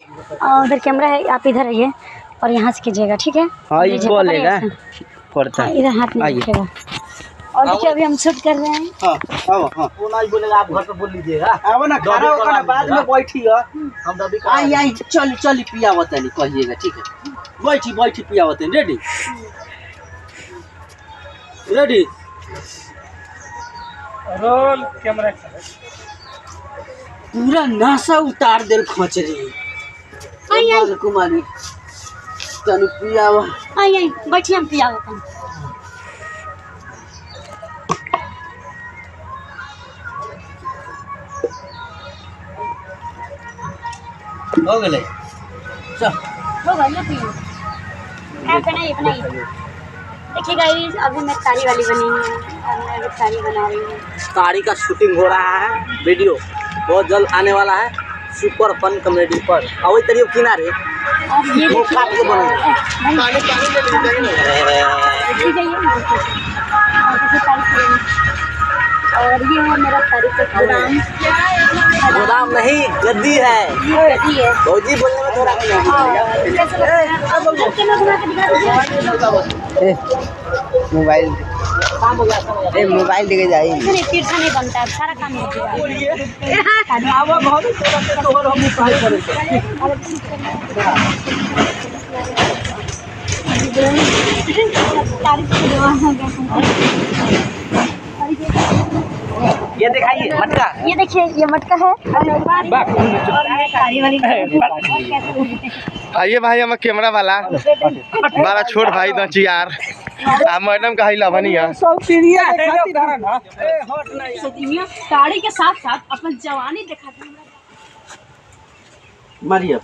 उधर कैमरा है, आप इधर आइए और यहाँ से कीजिएगा, ठीक है? हाँ ये बोलेगा पड़ता है, इधर हाथ में रखिएगा। और देखिए अभी हम शूट कर रहे हैं। हाँ वो ना बोलेगा, आप घर पे बोल लीजिएगा। अब ना खाना होगा बाद में बैठिए, हम अभी आई चल पिया होता नहीं कहिएगा, ठीक है? बैठी पिया होता है। Ready roll camera. पूरा नशा उतार देल खचरी कुमारी तनु पिया आई बैठिए, हम पिया होता है। हो गए चल हो गया पियो। बनाइए। देखिए गाइस, अभी मैं तारी वाली बनी हूँ और मैं अभी तारी बना रही हूँ। तारी का शूटिंग हो रहा है, वीडियो बहुत जल्द आने वाला है सुपर फन कॉमेडी पर। और तरीके किनारे और ये वो काट के बनेगा। और ये है मेरा तारी का गोदाम नहीं गद्दी है, गद्दी है। फौजी बोलने में थोड़ा मोबाइल लेके जाइए। तिरछा नहीं बनता, सारा काम होता ये दिखाइए मटका। ये देखिए, ये मटका है। आइए भाई, हम कैमरा वाला बड़ा छोट भाई दची यार आ मैडम का हिला बनी है। साड़ी के साथ साथ अपन जवानी दिखाते मारिए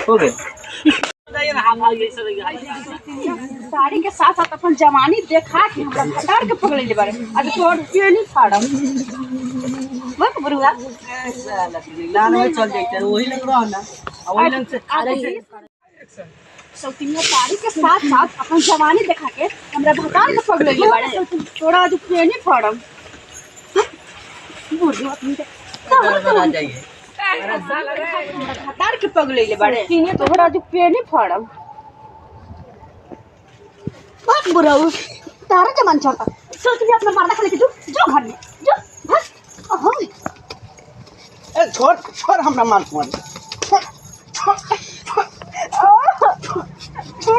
हो गए। साड़ी के साथ साथ अपन जवानी देखा के हमरा खटार के पकड़ ले बारे। अब तोड़ के नहीं फाड़म मत बरुआ लान में चल जाते हैं, वही लग रहा ना, वही लग से सौतिनिया साड़ी के साथ साथ अपन जवानी देखा के हमरा खटार के पकड़ ले बारे। थोड़ा जो के नहीं फाड़म बरुआ बना जाइए खटार के पकड़ ले बारे। थोड़ा जो के नहीं फाड़म बहुत बुरा हो तारा जमान छोड़ता। सोच लिया अपना मारना खाने के, जो घर में जो बस। ओहो ए छोड़ हमरा मार छोड़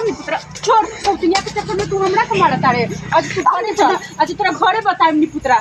नी पुत्रा, छोड़। दुनिया के चक्कर में तू हमरा के मारता रे। आज तू घरे चल, आज तोरा घरे बताएम नी पुत्रा।